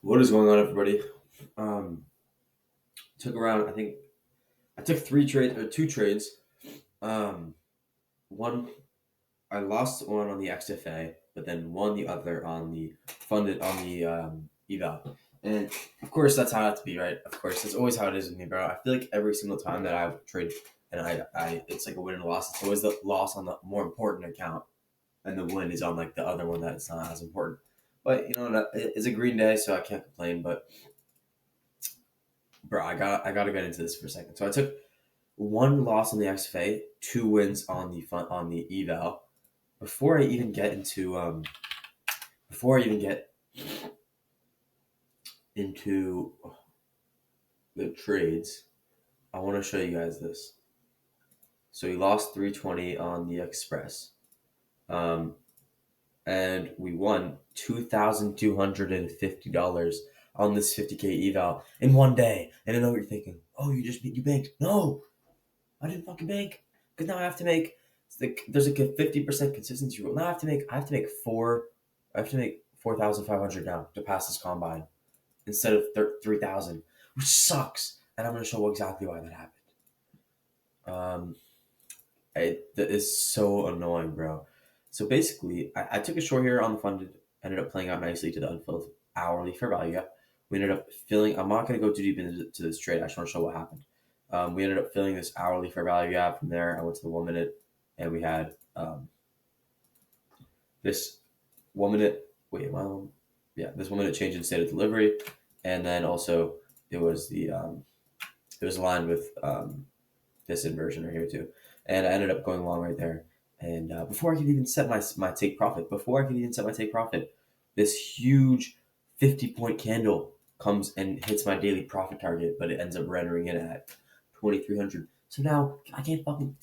What is going on, everybody? Um, took around. I think I took three trades or two trades. Um, one I lost one on the XFA, but then won the other on the funded on the eval. And of course, that's how it has to be, right? Of course, that's always how it is with me, bro. I feel like every single time that I trade and it's like a win and a loss. It's always the loss on the more important account, and the win is on like the other one that's not as important. But it's a green day, so I can't complain. But bro, I gotta get into this for a second. So I took one loss on the XFA, two wins on the eval. Before I even get into before I even get into the trades, I want to show you guys this. So we lost 320 on the Express, um, and we won $2,250 on this 50K eval in one day. And I know what you're thinking. Oh, you banked? No, I didn't fucking bank because now I have to make. There's like a 50% consistency rule. Now I have to make four. I have to make 4,500 now to pass this combine instead of 3,000, which sucks. And I'm gonna show exactly why that happened. Um, that is so annoying, bro. So basically, I took a short here on the funded, ended up playing out nicely to the unfilled hourly fair value gap. We ended up filling. I'm not going to go too deep into this trade. I just want to show what happened. We ended up filling this hourly fair value gap. From there, I went to the 1 minute, and we had this 1 minute. Wait, well, yeah, this 1 minute change in state of delivery, and then also it was it was aligned with this inversion right here too. And I ended up going long right there. And before I could even set my take profit, this huge 50-point candle comes and hits my daily profit target, but it ends up rendering it at 2,300. So now I can't fucking.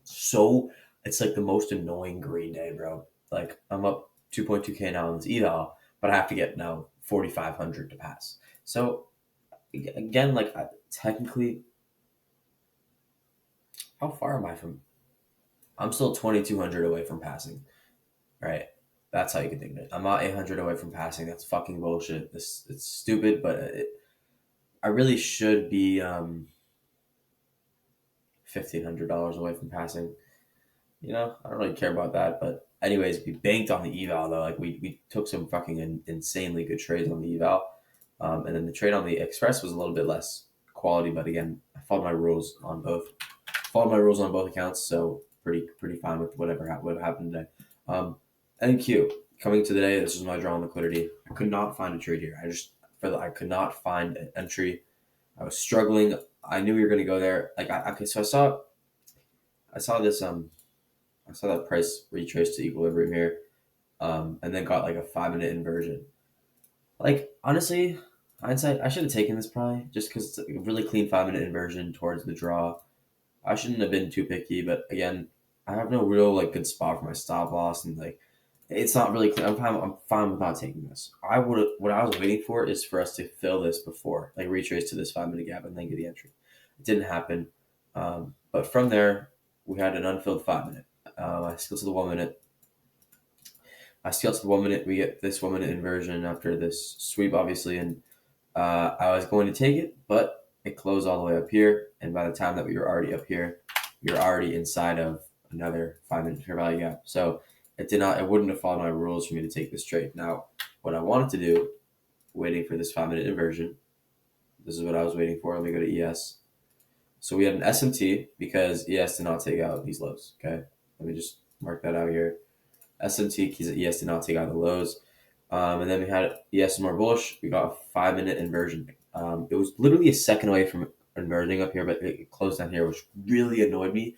So it's like the most annoying green day, bro. Like I'm up 2.2K now on this eval, but I have to get now 4,500 to pass. So again, like technically, how far am I from? I'm still 2,200 away from passing, right? That's how you can think of it. I'm not 800 away from passing. That's fucking bullshit. It's stupid, but I really should be $1,500 away from passing. I don't really care about that. But anyways, we banked on the eval though. Like we took some fucking insanely good trades on the eval, and then the trade on the express was a little bit less quality. But again, I followed my rules on both. Followed my rules on both accounts, so pretty fine with what happened today. NQ coming to the day. This is my draw on liquidity. I could not find a trade here. I could not find an entry. I was struggling. I knew we were going to go there. Okay, so I saw this I saw that price retrace to equilibrium here, and then got like a 5 minute inversion. Like honestly, hindsight, I should have taken this probably just because it's a really clean 5 minute inversion towards the draw. I shouldn't have been too picky, but again, I have no real like good spot for my stop loss, and like it's not really clear. I'm fine with not taking this. What I was waiting for is for us to fill this before, like retrace to this 5 minute gap and then get the entry. It didn't happen, but from there we had an unfilled 5 minute. I scaled to the 1 minute. I scaled to the 1 minute. We get this 1 minute inversion after this sweep, obviously, and I was going to take it, but it closed all the way up here. And by the time that we were already up here, we were already inside of another 5 minute fair value gap. So it wouldn't have followed my rules for me to take this trade. Now, what I wanted to do, waiting for this 5 minute inversion, this is what I was waiting for. Let me go to ES. So we had an SMT because ES did not take out these lows. Okay. Let me just mark that out here. SMT keys at ES did not take out the lows. And then we had ES more bullish. We got a 5 minute inversion. It was literally a second away from inverting up here, but it closed down here, which really annoyed me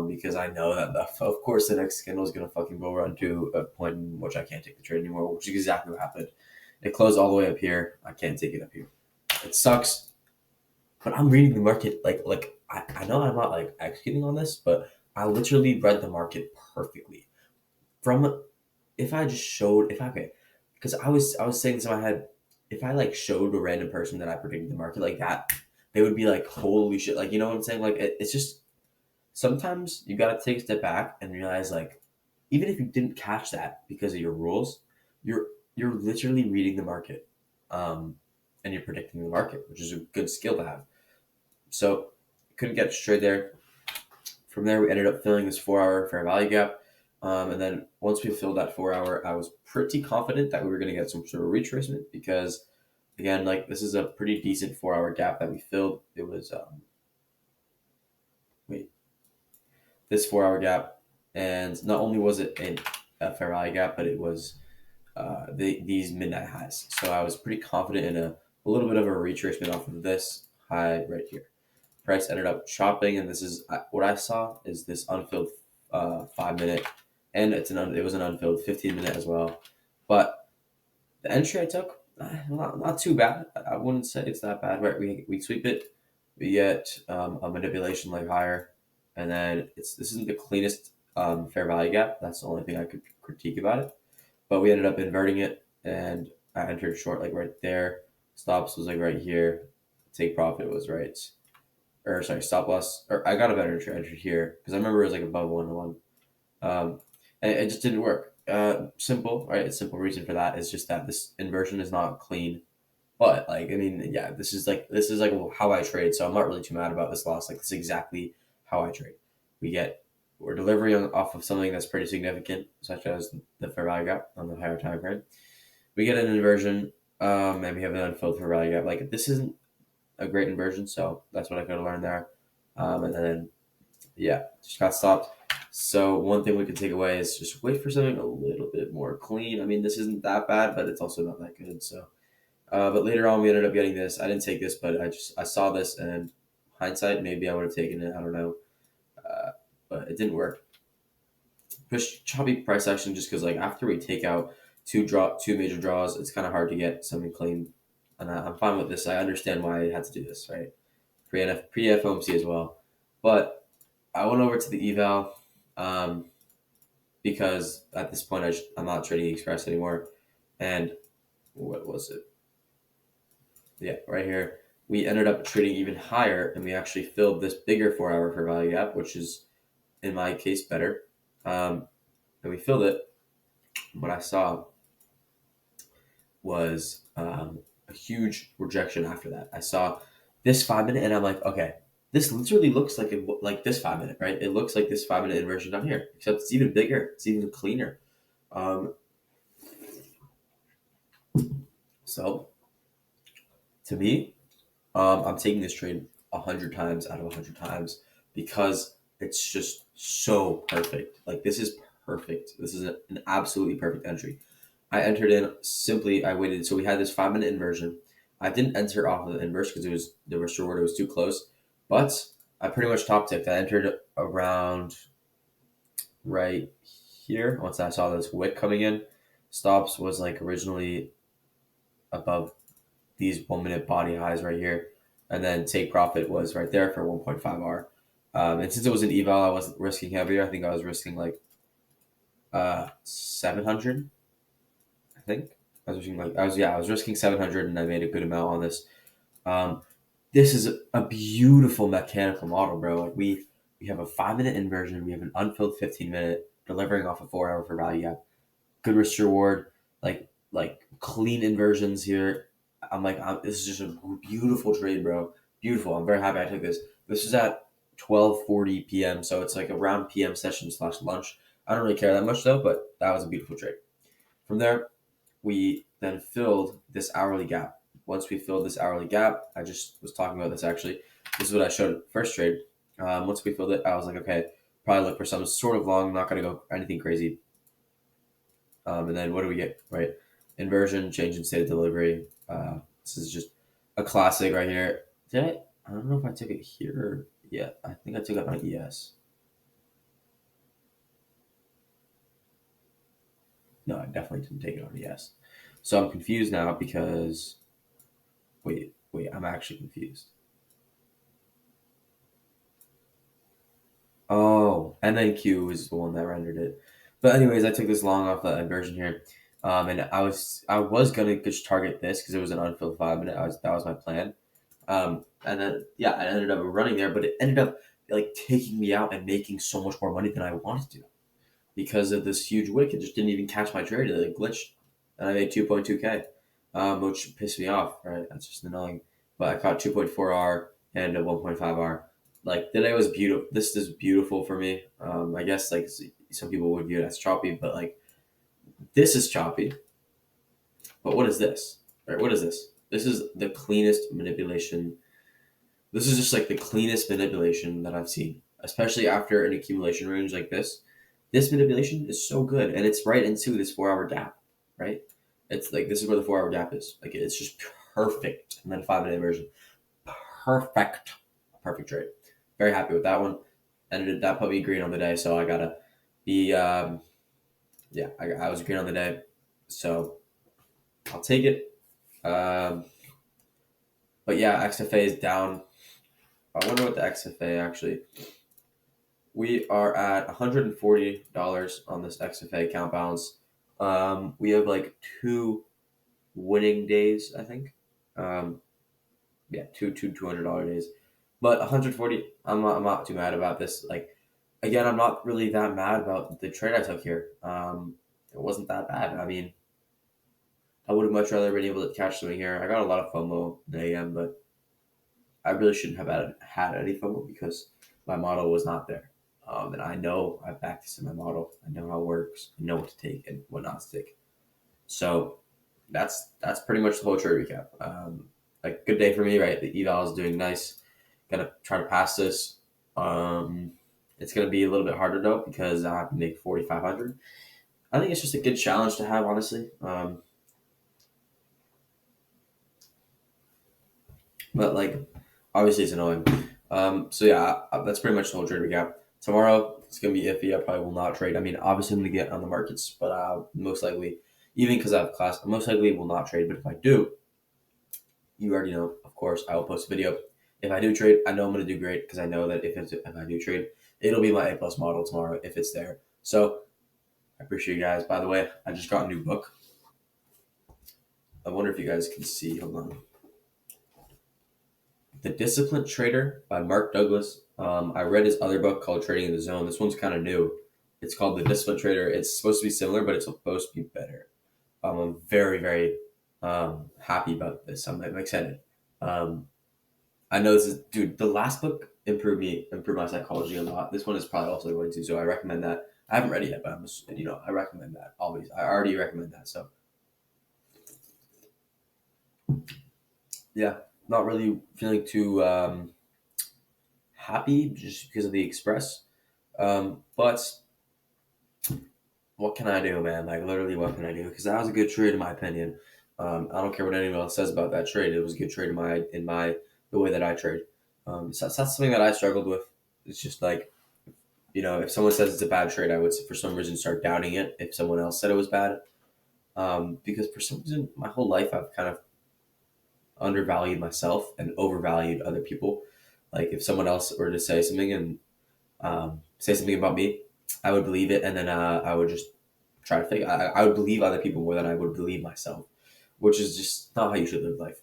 because I know that, of course, the next candle is going to fucking go run to a point in which I can't take the trade anymore, which is exactly what happened. It closed all the way up here. I can't take it up here. It sucks, but I'm reading the market I know I'm not like executing on this, but I literally read the market perfectly. From if I just showed if I okay, because I was saying this in my head, if I like showed a random person that I predicted the market like that, they would be like, holy shit, like you know what I'm saying? Like it's just sometimes you gotta take a step back and realize like even if you didn't catch that because of your rules, you're you're literally reading the market, um, and you're predicting the market, which is a good skill to have. So couldn't get straight there. From there, we ended up filling this 4 hour fair value gap. And then once we filled that 4 hour, I was pretty confident that we were going to get some sort of retracement because, again, like this is a pretty decent 4 hour gap that we filled. It was, wait, this 4 hour gap. And not only was it a fair value gap, but it was these midnight highs. So I was pretty confident in a little bit of a retracement off of this high right here. Price ended up chopping, and this is what I saw is this unfilled 5 minute, and it was an unfilled 15 minute as well. But the entry I took, not too bad. I wouldn't say it's that bad. Right, we sweep it, we get a manipulation leg higher, and then this isn't the cleanest fair value gap. That's the only thing I could critique about it. But we ended up inverting it, and I entered short like right there. Stops was like right here. Take profit was right, or sorry, stop loss. Or I got a better entry here because I remember it was like above 1 to 1. And it just didn't work. Simple, right? A simple reason for that is just that this inversion is not clean. But like, I mean, yeah, this is like how I trade. So I'm not really too mad about this loss. Like, this is exactly how I trade. We're delivering off of something that's pretty significant, such as the fair value gap on the higher time frame. We get an inversion, and we have an unfilled fair value gap. Like, this isn't a great inversion, so that's what I could have learned there. And then, yeah, just got stopped. So one thing we can take away is just wait for something a little bit more clean. I mean, this isn't that bad, but it's also not that good. So, but later on, we ended up getting this. I didn't take this, but I saw this, and hindsight, maybe I would have taken it. I don't know, uh, but it didn't work. Push choppy price action just because like after we take out two major draws, it's kind of hard to get something clean, and I'm fine with this. I understand why I had to do this, right? Pre FOMC as well, but I went over to the eval, um, because at this point I'm not trading Express anymore, and what was it? Yeah, right here. We ended up trading even higher, and we actually filled this bigger 4 hour fair value gap, which is in my case better. And we filled it. What I saw was a huge rejection after that. I saw this 5 minute, and I'm like, okay, this literally looks like this 5 minute, right? It looks like this 5 minute inversion down here, except it's even bigger, it's even cleaner. Um, so to me, I'm taking this trade 100 times out of 100 times because it's just so perfect. Like this is perfect. This is an absolutely perfect entry. I entered in simply. I waited. So we had this 5 minute inversion. I didn't enter off of the inverse because it was the risk reward. It was too close. But I pretty much top ticked. I entered around right here once I saw this wick coming in. Stops was like originally above these 1 minute body highs right here. And then take profit was right there for 1.5 R. And since it was an eval, I wasn't risking heavier. I think I was risking like 700. I think I was risking 700, and I made a good amount on this. Um, this is a beautiful mechanical model, bro. Like we have a 5 minute inversion, we have an unfilled 15 minute delivering off a 4 hour for value gap. Good risk reward, like clean inversions here. This is just a beautiful trade, bro. Beautiful. I'm very happy I took this. This is at 12:40 p.m. So it's like around PM session slash lunch. I don't really care that much though, but that was a beautiful trade. From there, we then filled this hourly gap. Once we filled this hourly gap, I just was talking about this actually. This is what I showed first trade. Once we filled it, I was like, okay, probably look for some sort of long. Not going to go anything crazy. And then what do we get? Right, inversion, change in state of delivery. This is just a classic right here. Did I? I don't know if I took it here. Yeah, I think I took it on ES. No, I definitely didn't take it on ES. So I'm confused now because wait, I'm actually confused. Oh, and then Q was the one that rendered it. But anyways, I took this long off the inversion here, and I was gonna just target this because it was an unfilled 5 minute. That was my plan, and then yeah, I ended up running there, but it ended up like taking me out and making so much more money than I wanted to because of this huge wick. It just didn't even catch my trade. It like glitched. and I made 2.2K, which pissed me off. Right, that's just annoying. But I caught 2.4R and a 1.5R. Like today was beautiful. This is beautiful for me. I guess like some people would view it as choppy, but like this is choppy. But what is this? Right? What is this? This is the cleanest manipulation. This is just like the cleanest manipulation that I've seen, especially after an accumulation range like this. This manipulation is so good, and it's right into this 4 hour gap, right? It's like this is where the 4 hour gap is. Like it's just perfect. And then 5 minute version, perfect, perfect trade. Very happy with that one. And that put me green on the day, so I gotta be yeah. I was green on the day, so I'll take it. Um, but yeah, XFA is down. I wonder what the XFA actually. We are at $140 on this XFA account balance. We have like 2 winning days, I think. Um, yeah, two $200 days. But 140, I'm not too mad about this. Like, again, I'm not really that mad about the trade I took here. It wasn't that bad. I mean, I would have much rather been able to catch something here. I got a lot of FOMO in the AM, but I really shouldn't have had any FOMO because my model was not there. And I know I've practiced in my model. I know how it works. I know what to take and what not to take. So that's pretty much the whole trade recap. Like good day for me, right? The eval is doing nice. Gonna try to pass this. It's gonna be a little bit harder though because I have to make 4,500. I think it's just a good challenge to have, honestly. But like, obviously, it's annoying. So yeah, that's pretty much the whole trade recap. Tomorrow it's gonna be iffy. I probably will not trade. I mean, obviously I'm gonna get on the markets, but most likely, even because I have class, I most likely will not trade. But if I do, you already know. Of course, I will post a video. If I do trade, I know I'm gonna do great because I know that if I do trade, it'll be my A plus model tomorrow if it's there. So I appreciate you guys. By the way, I just got a new book. I wonder if you guys can see. Hold on. The Disciplined Trader by Mark Douglas. I read his other book called Trading in the Zone. This one's kind of new. It's called The Disciplined Trader. It's supposed to be similar, but it's supposed to be better. I'm very, very happy about this. I'm excited. Um, I know this is, dude. The last book improved my psychology a lot. This one is probably also going to, so I recommend that. I haven't read it yet, but I recommend that always. I already recommend that. So yeah, not really feeling too happy just because of the Express. But what can I do, man? Like literally, what can I do? Because that was a good trade in my opinion. I don't care what anyone else says about that trade. It was a good trade in my the way that I trade. So that's something that I struggled with. It's just like if someone says it's a bad trade, I would for some reason start doubting it. If someone else said it was bad, because for some reason my whole life I've kind of undervalued myself and overvalued other people. Like if someone else were to say something and say something about me, I would believe it, and then I would just try to fake. I would believe other people more than I would believe myself, which is just not how you should live life.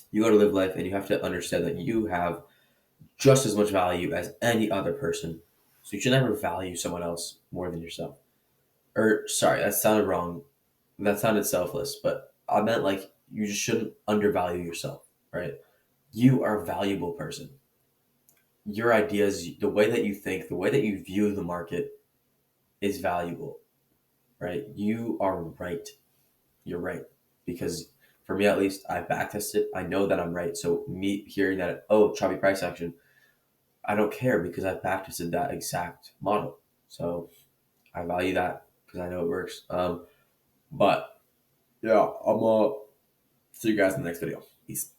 You got to live life, and you have to understand that you have just as much value as any other person. So you should never value someone else more than yourself. Or sorry, that sounded wrong. That sounded selfless, but I meant like you just shouldn't undervalue yourself, right? You are a valuable person. Your ideas, the way that you think, the way that you view the market is valuable, right? You are right. You're right. Because for me at least, I backtested. I know that I'm right. So me hearing that, oh, choppy price action, I don't care because I backtested that exact model. So I value that because I know it works. But yeah, I'm see you guys in the next video. Peace.